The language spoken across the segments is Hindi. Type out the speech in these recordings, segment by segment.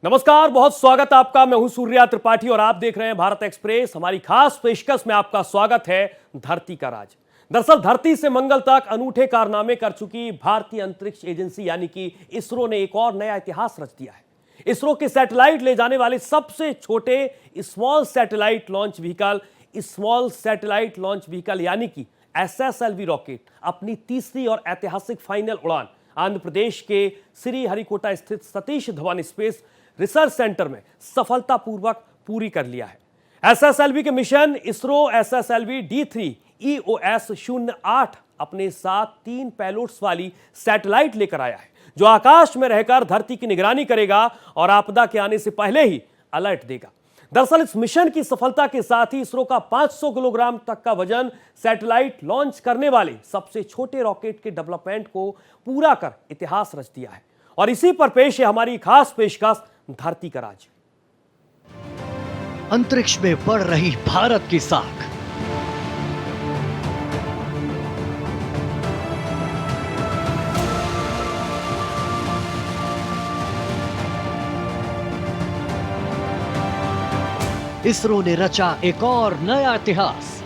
नमस्कार, बहुत स्वागत आपका। मैं हूं सूर्या त्रिपाठी और आप देख रहे हैं भारत एक्सप्रेस। हमारी खास पेशकश में आपका स्वागत है धरती का राज। दरअसल धरती से मंगल तक अनूठे कारनामे कर चुकी भारतीय अंतरिक्ष एजेंसी यानी कि इसरो ने एक और नया इतिहास रच दिया है। इसरो के सैटेलाइट ले जाने वाले सबसे छोटे स्मॉल सैटेलाइट लॉन्च व्हीकल यानी कि SSLV रॉकेट अपनी तीसरी और ऐतिहासिक फाइनल उड़ान आंध्र प्रदेश के श्रीहरिकोटा स्थित Satish Dhawan space research centre में सफलतापूर्वक पूरी कर लिया है। SSLV के mission ISRO SSLV D3 EOS 08 अपने साथ 3 पेलोड्स वाली सैटेलाइट लेकर आया है, जो आकाश में रहकर धरती की निगरानी करेगा और आपदा के आने से पहले ही अलर्ट देगा। दरअसल इस मिशन की सफलता के साथ ही इसरो का 500 किलोग्राम तक का वजन सैटेलाइट लॉन्च करने वाले सबसे छोटे रॉकेट के डेवलपमेंट को पूरा कर इतिहास रच दिया है। और इसी पर पेश है हमारी खास पेशकश धरती का राज। अंतरिक्ष में बढ़ रही भारत की साख। इसरो ने रचा एक और नया इतिहास।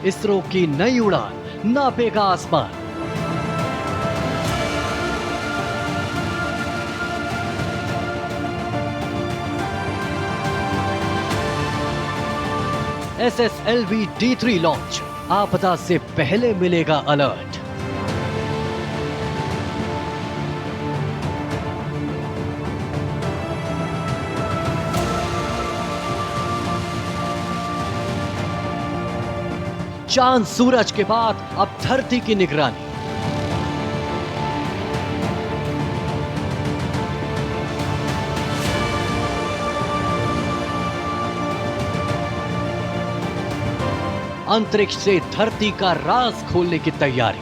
इसरो की नई उड़ान नापेगा आसमान। SSLV D3 लॉन्च, आपदा से पहले मिलेगा अलर्ट। चांद सूरज के बाद अब धरती की निगरानी। अंतरिक्ष से धरती का राज खोलने की तैयारी।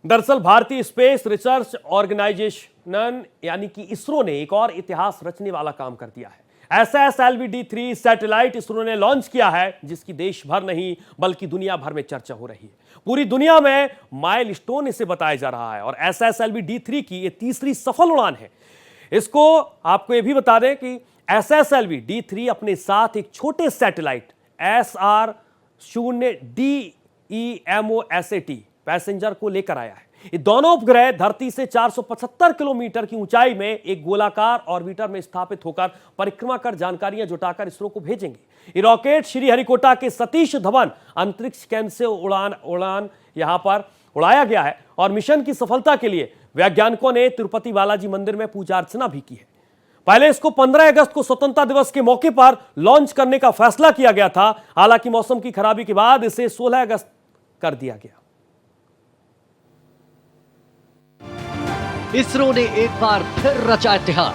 दरअसल भारतीय स्पेस रिसर्च ऑर्गेनाइजेशन यानी कि इसरो ने एक और इतिहास रचने वाला काम कर दिया है। SSLV D3 सैटेलाइट इसरो ने लॉन्च किया है, जिसकी देश भर नहीं बल्कि दुनिया भर में चर्चा हो रही है। पूरी दुनिया में माइलस्टोन इसे बताया जा रहा है और SSLV D3 की ये तीसरी सफल उड़ान है। इसको आपको ये भी बता दें कि SSLV D3 अपने साथ एक छोटे सैटेलाइट SR-0DEMOSAT पैसेंजर को लेकर आया है। ये दोनों उपग्रह धरती से 475 किलोमीटर की ऊंचाई में एक गोलाकार ऑर्बिटर में स्थापित होकर परिक्रमा कर जानकारियां जुटाकर इसरो को भेजेंगे। ये रॉकेट श्रीहरिकोटा के सतीश धवन अंतरिक्ष केंद्र से उड़ान यहां पर उड़ाया गया है और मिशन की सफलता के लिए वैज्ञानिकों ने तिरुपति बालाजी मंदिर में पूजा अर्चना भी की है। पहले इसको 15 अगस्त को स्वतंत्रता दिवस के मौके पर लॉन्च करने का फैसला किया गया था, हालांकि मौसम की खराबी के बाद इसे 16 अगस्त कर दिया गया। इसरो ने एक बार फिर रचा इतिहास।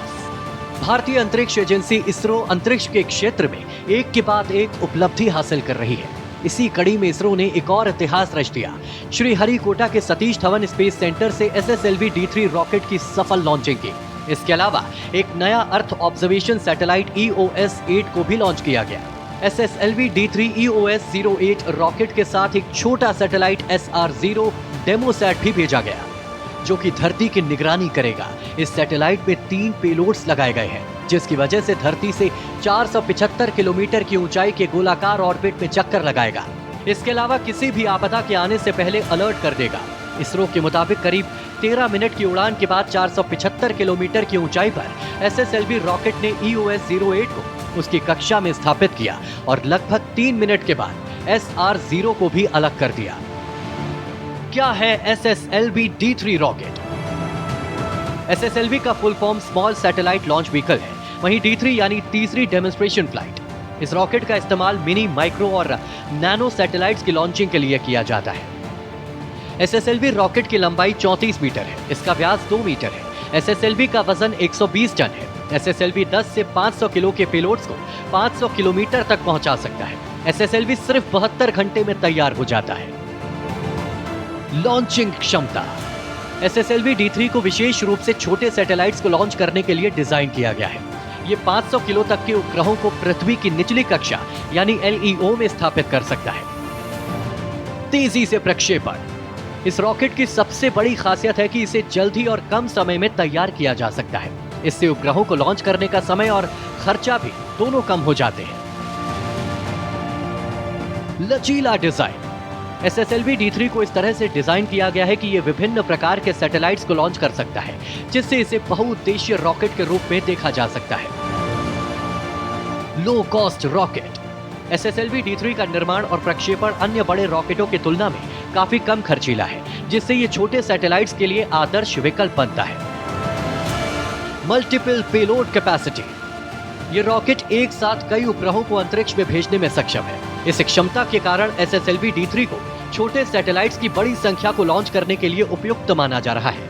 भारतीय अंतरिक्ष एजेंसी इसरो अंतरिक्ष के क्षेत्र में एक के बाद एक उपलब्धि हासिल कर रही है। इसी कड़ी में इसरो ने एक और इतिहास रच दिया। श्रीहरिकोटा के सतीश धवन स्पेस सेंटर से SSLV D3 रॉकेट की सफल लॉन्चिंग की। इसके अलावा एक नया अर्थ ऑब्जर्वेशन सैटेलाइट EOS 8 को भी लॉन्च किया गया। SSLV D3 EOS 08 रॉकेट के साथ एक छोटा सैटेलाइट SR-0 डेमोसैट भी भेजा गया, जो कि धरती की निगरानी करेगा। इस सैटेलाइट में 3 पेलोड्स लगाए गए हैं, जिसकी वजह से धरती से 475 किलोमीटर की ऊंचाई के गोलाकार ऑर्बिट में चक्कर लगाएगा। इसके अलावा किसी भी आपदा के आने से पहले अलर्ट कर देगा। इसरो के मुताबिक करीब 13 मिनट की उड़ान के बाद 475 किलोमीटर की ऊंचाई पर SSLV रॉकेट ने EOS 08 को उसकी कक्षा में स्थापित किया और लगभग 3 मिनट के बाद SR-0 को भी अलग कर दिया। क्या है SSLV D3 रॉकेट? SSLV का full form small satellite launch vehicle है, वहीं D3 यानी तीसरी डेमोन्स्ट्रेशन फ्लाइट। इस रॉकेट का इस्तेमाल मिनी, माइक्रो और नैनो सैटेलाइट्स की लॉन्चिंग के लिए किया जाता है। SSLV रॉकेट की लंबाई 34 मीटर है, इसका व्यास 2 मीटर है। SSLV का वजन 120 टन है। SSLV 10 से 500 किलो के पेलोड्स को 500 किलोमीटर तक पहुंचा सकता है। SSLV सिर्फ 72 घंटे में तैयार हो जाता है। लॉन्चिंग क्षमता। SSLV D3 को विशेष रूप से छोटे सैटेलाइट्स को लॉन्च करने के लिए डिजाइन किया गया है। ये 500 किलो तक के उपग्रहों को पृथ्वी की निचली कक्षा यानी LEO में स्थापित कर सकता है। तेजी से प्रक्षेपण। इस रॉकेट की सबसे बड़ी खासियत है कि इसे जल्दी और कम समय में तैयार किया जा सकता है। इससे उपग्रहों को लॉन्च करने का समय और खर्चा भी दोनों कम हो जाते हैं। लचीला डिजाइन। SSLV D3 को इस तरह से डिजाइन किया गया है कि यह विभिन्न प्रकार के सैटेलाइट्स को लॉन्च कर सकता है, जिससे इसे बहुउद्देशीय रॉकेट के रूप में देखा जा सकता है। Low cost rocket. SSLV D3 का निर्माण और प्रक्षेपण अन्य बड़े रॉकेटों की तुलना में काफी कम खर्चीला है, जिससे ये छोटे सैटेलाइट्स के लिए आदर्श विकल्प बनता है। Multiple payload capacity. ये रॉकेट एक साथ कई उपग्रहों को अंतरिक्ष में भेजने में सक्षम है। इस क्षमता के कारण SSLV D3 को छोटे सैटेलाइट्स की बड़ी संख्या को लॉन्च करने के लिए उपयुक्त माना जा रहा है।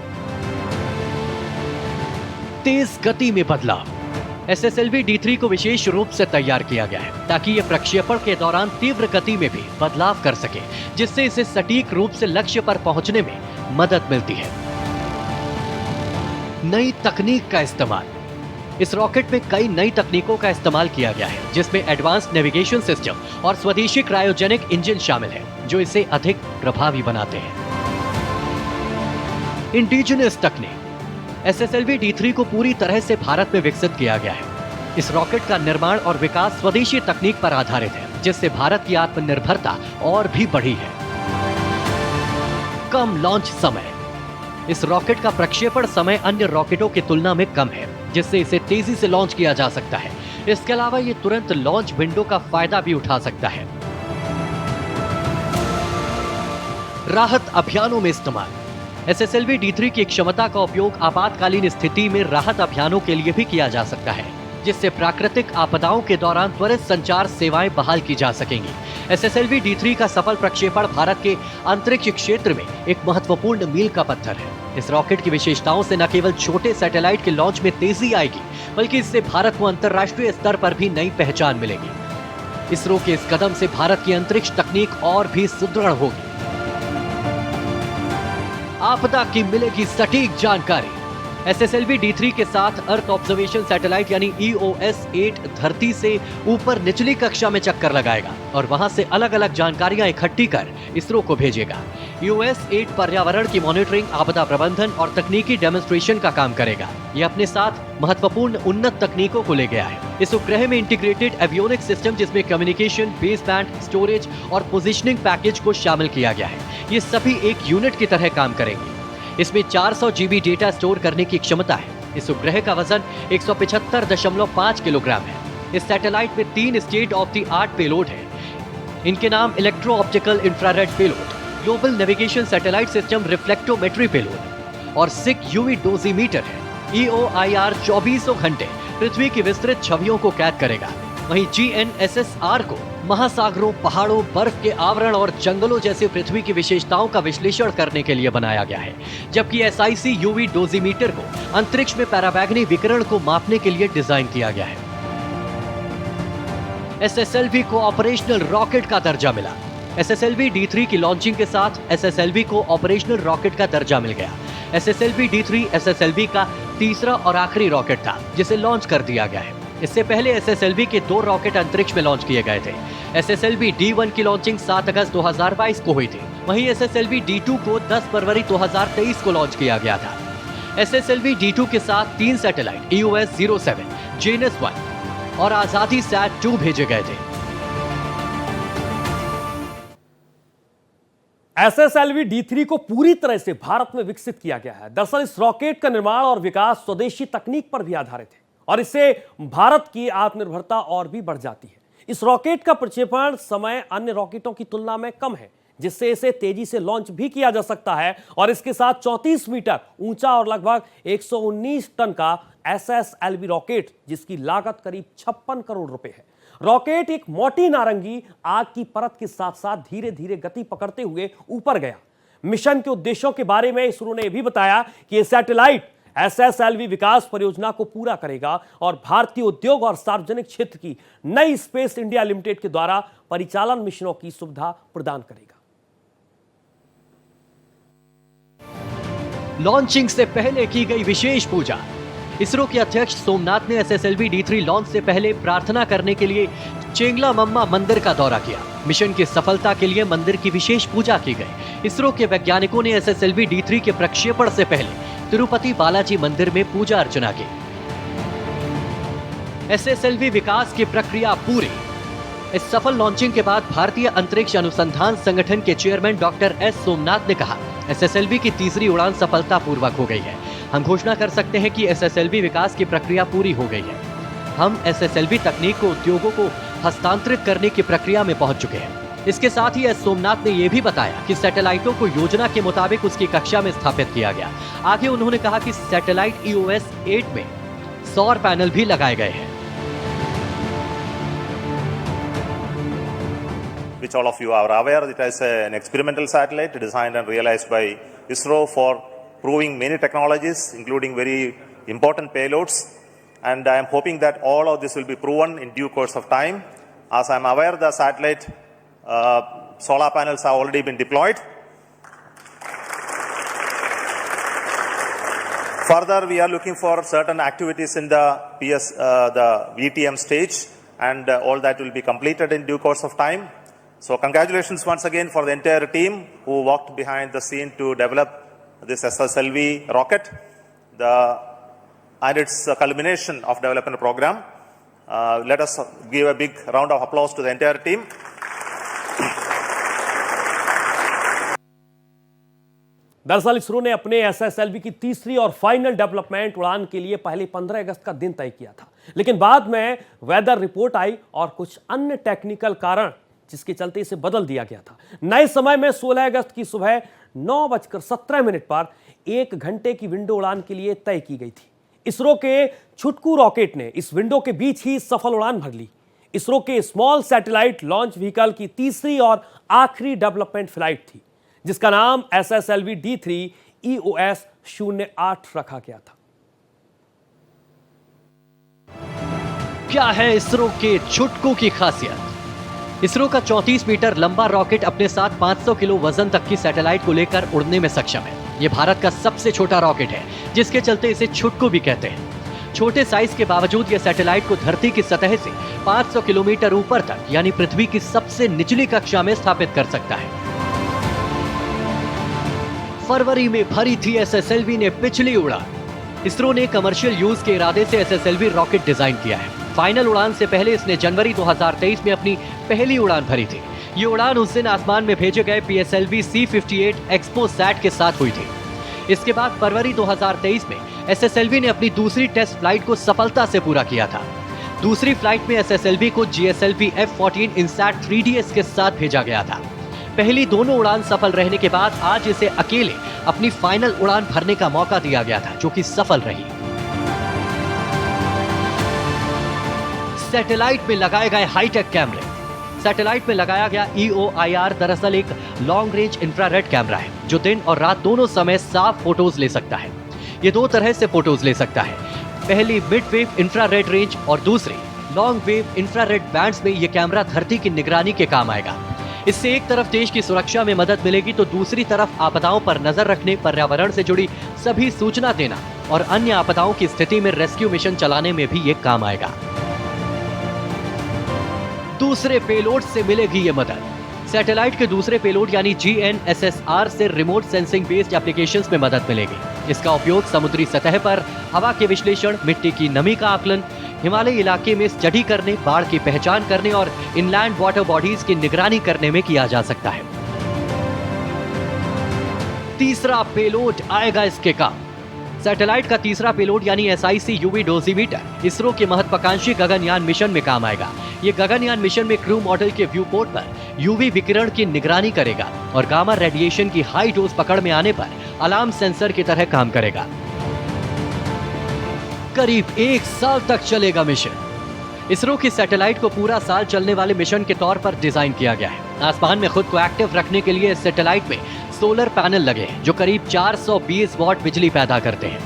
तेज गति में बदलाव। SSLV D3 को विशेष रूप से तैयार किया गया है ताकि यह प्रक्षेपण के दौरान तीव्र गति में भी बदलाव कर सके, जिससे इसे सटीक रूप से लक्ष्य पर पहुंचने में मदद मिलती है। नई तकनीक का इस्तेमाल। इस रॉकेट में कई नई तकनीकों का इस्तेमाल किया गया है, जिसमें एडवांस नेविगेशन सिस्टम और स्वदेशी क्रायोजेनिक इंजन शामिल है, जो इसे अधिक प्रभावी बनाते हैं। इंडिजिनस तकनीक। SSLV D3 को पूरी तरह से भारत में विकसित किया गया है। इस रॉकेट का निर्माण और विकास स्वदेशी तकनीक पर आधारित है, जिससे भारत की आत्मनिर्भरता और भी बढ़ी है। कम लॉन्च समय। इस रॉकेट का प्रक्षेपण समय अन्य रॉकेटों की तुलना में कम है, जिससे इसे तेजी से लॉन्च किया जा सकता है। इसके अलावा ये तुरंत लॉन्च विंडो का फायदा भी उठा सकता है। राहत अभियानों में इस्तेमाल। SSLV D3 की क्षमता का उपयोग आपातकालीन स्थिति में राहत अभियानों के लिए भी किया जा सकता है, जिससे प्राकृतिक आपदाओं के दौरान त्वरित संचार सेवाएं बहाल की जा सकेंगी। SSLV D3 का सफल प्रक्षेपण भारत के अंतरिक्ष क्षेत्र में एक महत्वपूर्ण मील का पत्थर है। इस रॉकेट की विशेषताओं से न केवल छोटे सैटेलाइट के लॉन्च में तेजी आएगी, बल्कि इससे भारत को अंतर्राष्ट्रीय स्तर पर भी नई पहचान मिलेगी। इसरो के इस कदम से भारत की अंतरिक्ष तकनीक और भी सुदृढ़ होगी। आपदा की मिलेगी सटीक जानकारी। SSLV D3 के साथ अर्थ ऑब्जर्वेशन सैटेलाइट यानी EOS-8 धरती से ऊपर निचली कक्षा में चक्कर लगाएगा और वहां से अलग अलग जानकारियां इकट्ठी कर इसरो को भेजेगा। EOS-8 पर्यावरण की मॉनिटरिंग, आपदा प्रबंधन और तकनीकी डेमोन्स्ट्रेशन का काम करेगा। ये अपने साथ महत्वपूर्ण उन्नत तकनीकों को ले गया है। इस उपग्रह में इंटीग्रेटेड एवियोनिक सिस्टम, जिसमें कम्युनिकेशन, बेस बैंड, स्टोरेज और पोजिशनिंग पैकेज को शामिल किया गया है। ये सभी एक यूनिट की तरह काम करेंगे। इसमें 400 GB डेटा स्टोर करने की क्षमता है। इस उपग्रह का वजन 175.5 किलोग्राम है। इस सैटेलाइट में 3 state of the art payload है। इनके नाम electro optical infrared payload, global navigation satellite system reflectometry payload और सिक यूवी डोजीमीटर है। EOIR 24 घंटे पृथ्वी की विस्तृत छवियों को कैद करेगा। वहीं GNSS-R को महासागरों, पहाड़ों, बर्फ के आवरण और जंगलों जैसे पृथ्वी की विशेषताओं का विश्लेषण करने के लिए बनाया गया है, जबकि SIC यूवी डोजीमीटर को अंतरिक्ष में पराबैंगनी विकिरण को मापने के लिए डिजाइन किया गया है। SSLV को ऑपरेशनल रॉकेट का दर्जा मिला। SSLV D3 की लॉन्चिंग के साथ SSLV को ऑपरेशनल रॉकेट का दर्जा मिल गया। SSLV D3 SSLV का तीसरा और आखिरी रॉकेट था जिसे लॉन्च कर दिया गया है। इससे पहले SSLV के 2 रॉकेट अंतरिक्ष में लॉन्च किए गए थे। SSLV D1 की लॉन्चिंग 7 अगस्त 2022 को हुई थी। वहीं SSLV D2 को 10 फरवरी 2023 को लॉन्च किया गया था। SSLV D2 के साथ 3 सैटेलाइट EOS-07, JNS-1 और आजादी SAT-2 भेजे गए थे। SSLV D3 को पूरी तरह से भारत में विकसित किया गया है। दरअसल इस रॉकेट का निर्माण और विकास स्वदेशी तकनीक पर भी आधारित है और इससे भारत की आत्मनिर्भरता और भी बढ़ जाती है। इस रॉकेट का प्रक्षेपण समय अन्य रॉकेटों की तुलना में कम है, जिससे इसे तेजी से लॉन्च भी किया जा सकता है और इसके साथ 34 मीटर ऊंचा और लगभग 119 टन का SSLV रॉकेट, जिसकी लागत करीब 56 करोड़ रुपए है। रॉकेट एक मोटी नारंगी आग की परत के साथ साथ धीरे धीरे गति पकड़ते हुए ऊपर गया। मिशन के उद्देश्यों के बारे में इसरो ने भी बताया कि यह सैटेलाइट एसएसएलवी विकास परियोजना को पूरा करेगा और भारतीय उद्योग और सार्वजनिक क्षेत्र की नई स्पेस इंडिया लिमिटेड के द्वारा परिचालन मिशनों की सुविधा प्रदान करेगा। लॉन्चिंग से पहले की गई विशेष पूजा। इसरो के अध्यक्ष सोमनाथ ने एसएसएलवी D3 लॉन्च से पहले प्रार्थना करने के लिए चेंगला मम्मा मंदिर का दौरा किया। मिशन की सफलता के लिए मंदिर की विशेष पूजा की गई। इसरो के वैज्ञानिकों ने एसएसएलवी D3 के प्रक्षेपण से पहले तिरुपति बालाजी मंदिर में पूजा अर्चना की। एसएसएलवी विकास की प्रक्रिया पूरी। इस सफल लॉन्चिंग के बाद भारतीय अंतरिक्ष अनुसंधान संगठन के चेयरमैन डॉक्टर एस सोमनाथ ने कहा, एसएसएलवी की तीसरी उड़ान सफलतापूर्वक हो गई है। हम घोषणा कर सकते हैं कि एसएसएलवी विकास की प्रक्रिया पूरी हो गई है। हम एसएसएलवी तकनीक को उद्योगों को हस्तांतरित करने की प्रक्रिया में पहुंच चुके हैं। इसके साथ ही एस सोमनाथ ने यह भी बताया कि सैटेलाइटों को योजना के मुताबिक उसकी कक्षा में स्थापित किया गया। आगे उन्होंने कहा कि सैटेलाइट EOS 8 में सौर पैनल भी लगाए गए हैं। Which all of you are aware, it is an experimental satellite designed and realized by ISRO for proving many technologies, including very important payloads. And I am hoping that all of this will be proven in due course of time. As I am aware, the satellite solar panels have already been deployed. Further, we are looking for certain activities in the VTM stage, and all that will be completed in due course of time. So congratulations once again for the entire team who worked behind the scene to develop this SSLV rocket and its culmination of development program. Let us give a big round of applause to the entire team. दरअसल इसरो ने अपने एसएसएलवी की तीसरी और फाइनल डेवलपमेंट उड़ान के लिए पहले 15 अगस्त का दिन तय किया था, लेकिन बाद में वेदर रिपोर्ट आई और कुछ अन्य टेक्निकल कारण जिसके चलते इसे बदल दिया गया था। नए समय में 16 अगस्त की सुबह 9:17 पर 1 घंटे की विंडो उड़ान के लिए तय की गई थी। इसरो के छुटकू रॉकेट ने इस विंडो के बीच ही सफल उड़ान भर ली। इसरो के स्मॉल सैटेलाइट लॉन्च व्हीकल की तीसरी और आखिरी डेवलपमेंट फ्लाइट थी, जिसका नाम एसएसएलवी D3 EOS 08 रखा गया था। क्या है इसरो के छुटकू की खासियत? इसरो का 34 मीटर लंबा रॉकेट अपने साथ 500 किलो वजन तक की सैटेलाइट को लेकर उड़ने में सक्षम है। यह भारत का सबसे छोटा रॉकेट है, जिसके चलते इसे छुटकू भी कहते हैं। छोटे साइज के बावजूद यह सैटेलाइट को धरती की सतह से 500 किलोमीटर ऊपर तक यानी पृथ्वी की सबसे निचली कक्षा में स्थापित कर सकता है। फरवरी में भरी थी एसएसएलवी ने पिछली उड़ान। इसरो ने कमर्शियल यूज के इरादे से एसएसएलवी रॉकेट डिजाइन किया है। फाइनल उड़ान से पहले इसने जनवरी 2023 में अपनी पहली उड़ान भरी थी। ये उड़ान उस दिन आसमान में भेजे गए PSLV C-58 एक्सपोसैट के साथ हुई थी। इसके बाद फरवरी 2023 में एसएसएलवी ने अपनी दूसरी टेस्ट फ्लाइट को सफलता से पूरा किया था। दूसरी फ्लाइट में एसएसएलवी को GSLV F-14 INSAT 3DS के साथ भेजा गया था। पहली दोनों उड़ान सफल रहने के बाद आज इसे अकेले अपनी फाइनल उड़ान भरने का मौका दिया गया था, जो कि सफल रही। सैटेलाइट में लगाए गए हाईटेक कैमरे। सैटेलाइट में लगाया गया EOIR दरअसल एक लॉन्ग रेंज इंफ्रारेड कैमरा है, जो दिन और रात दोनों समय साफ फोटोज ले सकता है। ये दो तरह से फोटोज ले सकता है। पहली मिड वेव इंफ्रारेड रेंज और दूसरी लॉन्ग वेव इंफ्रारेड बैंड्स में यह कैमरा धरती की निगरानी के काम आएगा। इससे एक तरफ देश की सुरक्षा में मदद मिलेगी, तो दूसरी तरफ आपदाओं पर नजर रखने, पर्यावरण से जुड़ी सभी सूचना देना और अन्य आपदाओं की स्थिति में रेस्क्यू मिशन चलाने में भी ये काम आएगा। दूसरे पेलोड से मिलेगी ये मदद। सैटेलाइट के दूसरे पेलोड यानी GNSSR से रिमोट सेंसिंग बेस्ड एप्लीकेशंस में मदद मिलेगी। इसका उपयोग समुद्री सतह पर हवा के विश्लेषण, मिट्टी की नमी का आकलन, हिमालय इलाके में स्टडी करने, बाढ़ की पहचान करने और इनलैंड वाटर बॉडीज की निगरानी करने में किया जा सकता है। तीसरा पेलोड आएगा इसके काम। सैटेलाइट का तीसरा पेलोड यानी SIC UV डोजीमीटर इसरो के महत्वाकांक्षी गगनयान मिशन में काम आएगा। ये गगनयान मिशन में क्रू मॉडल के व्यू पोर्ट पर UV विकिरण की निगरानी करेगा और गामा रेडिएशन की हाई डोज पकड़ में आने पर अलार्म सेंसर की तरह काम करेगा। करीब 1 साल तक चलेगा मिशन। इसरो की सैटेलाइट को पूरा साल चलने वाले मिशन के तौर पर डिजाइन किया गया है। आसमान में खुद को एक्टिव रखने के लिए इस सैटेलाइट में सोलर पैनल लगे हैं, जो करीब 420 वॉट बिजली पैदा करते हैं।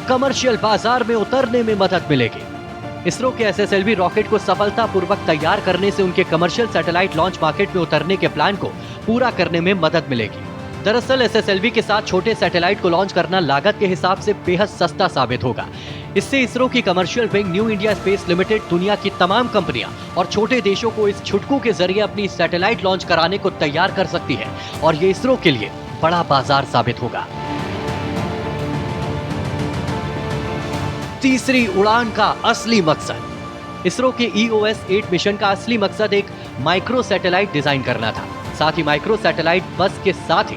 कमर्शियल बाजार में उतरने में मदद मिलेगी। इसरो के एसएसएलवी रॉकेट को सफलतापूर्वक तैयार करने से उनके कमर्शियल सैटेलाइट लॉन्च मार्केट में उतरने के प्लान को पूरा करने में मदद मिलेगी। दरअसल एसएसएलवी के साथ छोटे सैटेलाइट को लॉन्च करना लागत के हिसाब से बेहद सस्ता साबित होगा। इससे इसरो की commercial wing new India space limited दुनिया की तमाम कंपनियां और छोटे देशों को इस छुटकू के जरिए अपनी सैटेलाइट लॉन्च कराने को तैयार कर सकती है और ये इसरो के लिए बड़ा बाजार साबित होगा। तीसरी उड़ान का असली मकसद। इसरो के EOS 8 मिशन का असली मकसद एक माइक्रो सैटेलाइट डिजाइन करना था। साथ ही माइक्रो सैटेलाइट बस के साथ ही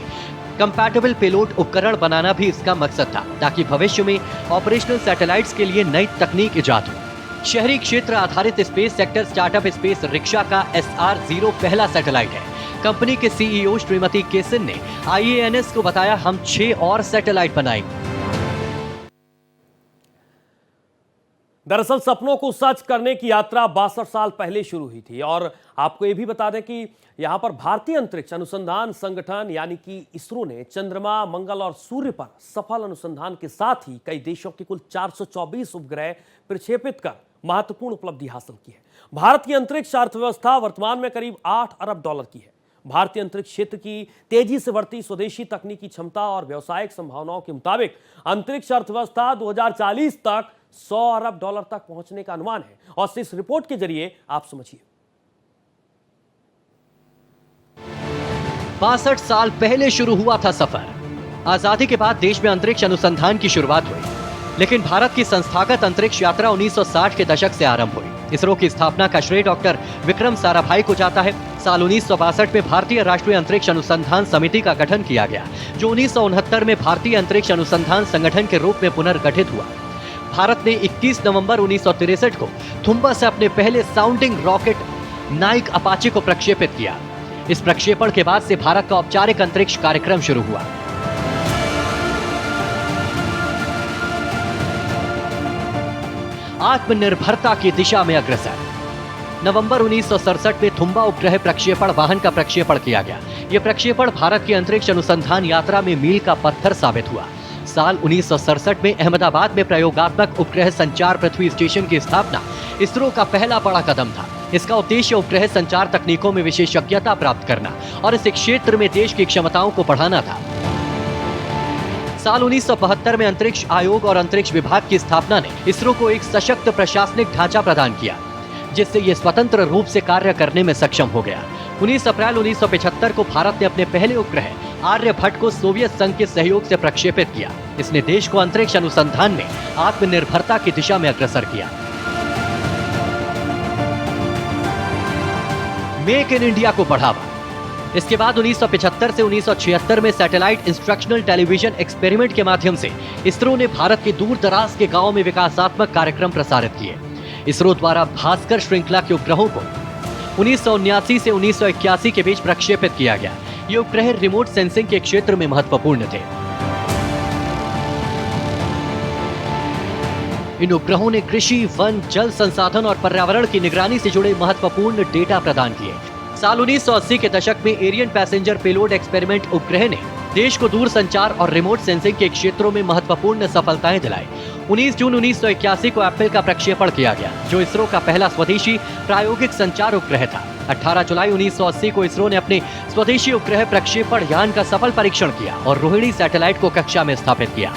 कंपैटिबल पेलोड उपकरण बनाना भी इसका मकसद था, ताकि भविष्य में ऑपरेशनल सैटेलाइट्स के लिए नई तकनीक इजाद हो। शहरी क्षेत्र आधारित space sector startup space rickshaw का SR-0 पहला सैटेलाइट है। कंपनी के CEO श्रीमती केसिन ने IANS को बताया, हम 6 और सैटेलाइट बनाएंगे। दरअसल सपनों को सच करने की यात्रा 62 साल पहले शुरू हुई थी और आपको यह भी बता दें कि यहां पर भारतीय अंतरिक्ष अनुसंधान संगठन यानी कि इसरो ने चंद्रमा, मंगल और सूर्य पर सफल अनुसंधान के साथ ही कई देशों के कुल 424 उपग्रह प्रक्षेपित कर महत्वपूर्ण उपलब्धि हासिल की है। भारत की अंतरिक्ष अर्थव्यवस्था वर्तमान में करीब $8 अरब की है। भारतीय अंतरिक्ष क्षेत्र की तेजी से बढ़ती स्वदेशी तकनीकी क्षमता और व्यावसायिक संभावनाओं के मुताबिक अंतरिक्ष अर्थव्यवस्था 2040 तक $100 अरब तक पहुंचने का अनुमान है और इस रिपोर्ट के जरिए आप समझिए। 62 साल पहले शुरू हुआ था सफर। आजादी के बाद देश में अंतरिक्ष अनुसंधान की शुरुआत हुई, लेकिन भारत की संस्थागत अंतरिक्ष यात्रा 1960 के दशक से आरंभ हुई। इसरो की स्थापना का श्रेय डॉक्टर विक्रम साराभाई को जाता है। साल 1962 में भारतीय राष्ट्रीय अंतरिक्ष अनुसंधान समिति का गठन किया गया, जो 1969 में भारतीय अंतरिक्ष अनुसंधान संगठन के रूप में पुनर्गठित हुआ। भारत ने 21 नवंबर 1963 को थुम्बा से अपने पहले साउंडिंग रॉकेट नाइक अपाचे को प्रक्षेपित किया। इस प्रक्षेपण के बाद से भारत का औपचारिक अंतरिक्ष कार्यक्रम शुरू हुआ। आत्मनिर्भरता की दिशा में अग्रसर। नवंबर 1967 में थुम्बा उपग्रह प्रक्षेपण वाहन का प्रक्षेपण किया गया। यह प्रक्षेपण भारत की अंतरिक्ष अनुसंधान यात्रा में मील का पत्थर साबित हुआ। साल 1967 में अहमदाबाद में प्रयोगात्मक उपग्रह संचार पृथ्वी स्टेशन की स्थापना इसरो का पहला बड़ा कदम था। इसका उद्देश्य उपग्रह संचार तकनीकों में विशेषज्ञता प्राप्त करना और इस क्षेत्र में देश की क्षमताओं को बढ़ाना था। साल 1972 में अंतरिक्ष आयोग और अंतरिक्ष विभाग की स्थापना ने इसरो को एक सशक्त प्रशासनिक ढांचा प्रदान किया, जिससे यह स्वतंत्र रूप से कार्य करने में सक्षम हो गया। 19 अप्रैल 1975 को भारत ने अपने पहले उपग्रह आर्यभट्ट को सोवियत संघ के सहयोग से प्रक्षेपित किया। इसने देश को अंतरिक्ष अनुसंधान में आत्मनिर्भरता की दिशा में अग्रसर किया। मेक इन इंडिया को बढ़ावा। इसके बाद 1975 से 1976 में सैटेलाइट इंस्ट्रक्शनल टेलीविजन एक्सपेरिमेंट के माध्यम से इसरो ने भारत के दूर दराज के गांवों में विकासात्मक कार्यक्रम प्रसारित किए। इसरो द्वारा भास्कर श्रृंखला के उपग्रहों को 1979 से 1981 के बीच प्रक्षेपित किया गया। ये उपग्रह रिमोट सेंसिंग के क्षेत्र में महत्वपूर्ण थे। इन उपग्रहों ने कृषि, वन, जल संसाधन और पर्यावरण की निगरानी से जुड़े महत्वपूर्ण डेटा प्रदान किए। साल 1980 के दशक में एरियन पैसेंजर पेलोड एक्सपेरिमेंट उपग्रह ने देश को दूर संचार और रिमोट सेंसिंग के क्षेत्रों में महत्वपूर्ण सफलताएं दिलाई। 19 जून 1981 को एप्पल का प्रक्षेपण किया गया, जो इसरो का पहला स्वदेशी प्रायोगिक संचार उपग्रह था। 18 जुलाई 1980 को इसरो ने अपने स्वदेशी उपग्रह प्रक्षेपण यान का सफल परीक्षण किया और रोहिणी सैटेलाइट को कक्षा में स्थापित किया।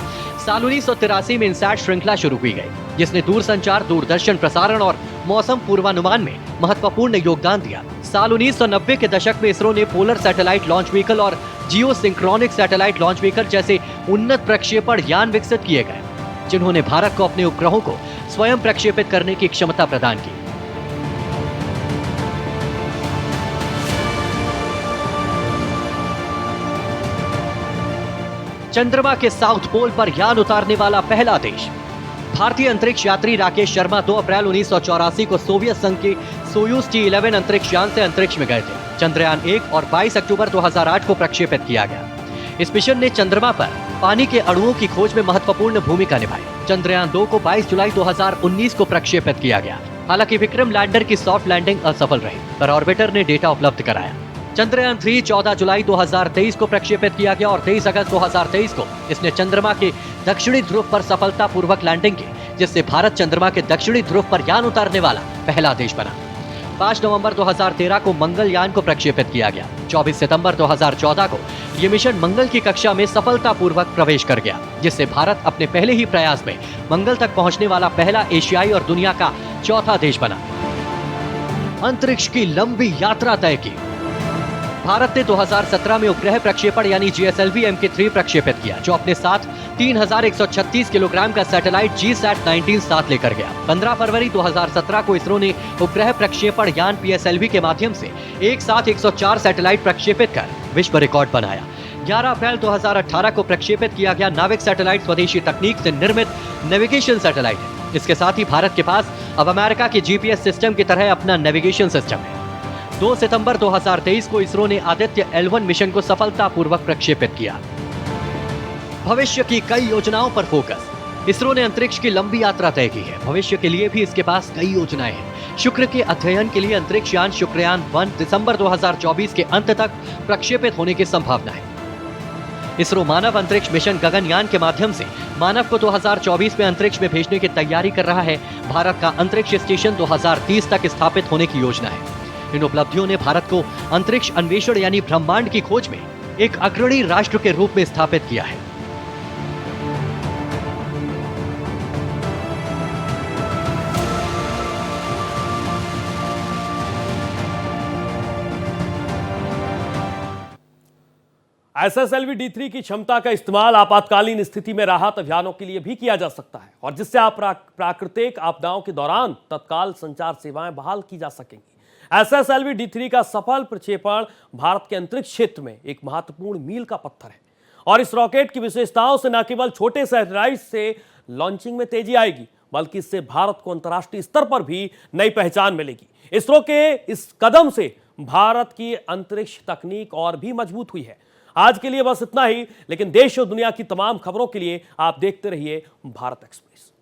साल 1983 में इनसैट श्रृंखला शुरू की गई, जिसने दूरसंचार, दूरदर्शन प्रसारण और मौसम पूर्वानुमान में महत्वपूर्ण योगदान दिया। साल 1990 के दशक में इसरो ने पोलर सैटेलाइट लॉन्च व्हीकल और जियो सिंक्रोनिक सैटेलाइट लॉन्च व्हीकल जैसे उन्नत प्रक्षेपण यान विकसित किए गए, जिन्होंने भारत को अपने उपग्रहों को स्वयं प्रक्षेपित करने की क्षमता प्रदान की। चंद्रमा के साउथ पोल पर यान उतारने वाला पहला देश। भारतीय अंतरिक्ष यात्री राकेश शर्मा 2 अप्रैल 1984 को सोवियत संघ के सोयूज T-11 अंतरिक्ष यान से अंतरिक्ष में गए थे। चंद्रयान 1 और 22 अक्टूबर 2008 को प्रक्षेपित किया गया। इस मिशन ने चंद्रमा पर पानी के अणुओं की खोज में महत्वपूर्ण भूमिका निभाई। चंद्रयान 2 को 22 जुलाई 2019 को प्रक्षेपित किया गया। हालांकि विक्रम लैंडर की सॉफ्ट लैंडिंग असफल रही, पर ऑर्बिटर ने डेटा उपलब्ध कराया। चंद्रयान 3 14 जुलाई 2023 को प्रक्षेपित किया गया और 23 अगस्त 2023 को इसने चंद्रमा के दक्षिणी ध्रुव पर सफलतापूर्वक लैंडिंग की, जिससे भारत चंद्रमा के दक्षिणी ध्रुव पर यान उतारने वाला पहला देश बना। 5 नवंबर 2013 को मंगलयान को प्रक्षेपित किया गया। 24 सितंबर 2014 को यह मिशन मंगल की कक्षा में सफलतापूर्वक प्रवेश कर गया, जिससे भारत अपने पहले ही प्रयास में मंगल तक पहुंचने वाला पहला एशियाई और दुनिया का चौथा देश बना। अंतरिक्ष की लंबी यात्रा तय की। भारत ने 2017 में उपग्रह प्रक्षेपण यानी GSLV Mk3 प्रक्षेपित किया, जो अपने साथ 3136 किलोग्राम का सैटेलाइट GSAT-19 साथ लेकर गया। 15 फरवरी 2017 को इसरो ने उपग्रह प्रक्षेपण यान PSLV के माध्यम से एक साथ 104 सैटेलाइट प्रक्षेपित कर विश्व रिकॉर्ड बनाया। 11 अप्रैल 2018 को प्रक्षेपित किया गया नाविक सैटेलाइट स्वदेशी तकनीक से निर्मित नेविगेशन सैटेलाइट है। इसके साथ ही भारत के पास अब अमेरिका के GPS सिस्टम की तरह अपना नेविगेशन सिस्टम है। 2 सितंबर 2023 को इसरो ने आदित्य L1 मिशन को सफलतापूर्वक प्रक्षेपित किया। भविष्य की कई योजनाओं पर फोकस। इसरो ने अंतरिक्ष की लंबी यात्रा तय की है। भविष्य के लिए भी इसके पास कई योजनाएं हैं। शुक्र के अध्ययन के लिए अंतरिक्ष यान शुक्रयान 1 दिसंबर 2024 के अंत तक प्रक्षेपित होने की संभावना है। इसरो मानव अंतरिक्ष मिशन गगनयान के माध्यम से मानव को 2024 में अंतरिक्ष में भेजने की तैयारी कर रहा है। भारत का अंतरिक्ष स्टेशन 2030 तक स्थापित होने की योजना है। इन उपलब्धियों ने भारत को अंतरिक्ष अन्वेषण यानी ब्रह्मांड की खोज में एक अग्रणी राष्ट्र के रूप में स्थापित किया है। SSLV D3 की क्षमता का इस्तेमाल आपातकालीन स्थिति में राहत अभियानों के लिए भी किया जा सकता है और जिससे आप प्राकृतिक आपदाओं के दौरान तत्काल संचार सेवाएं बहाल की जा सकेंगी। SSLV D3 का सफल प्रक्षेपण भारत के अंतरिक्ष क्षेत्र में एक महत्वपूर्ण मील का पत्थर है और इस रॉकेट की विशेषताओं से न केवल छोटे सैटेलाइट से लॉन्चिंग में तेजी आएगी, बल्कि इससे भारत को अंतर्राष्ट्रीय स्तर पर भी नई पहचान मिलेगी। इसरो के इस कदम से भारत की अंतरिक्ष तकनीक और भी मजबूत हुई है। आज के लिए बस इतना ही, लेकिन देश और दुनिया की तमाम खबरों के लिए आप देखते रहिए भारत एक्सप्रेस।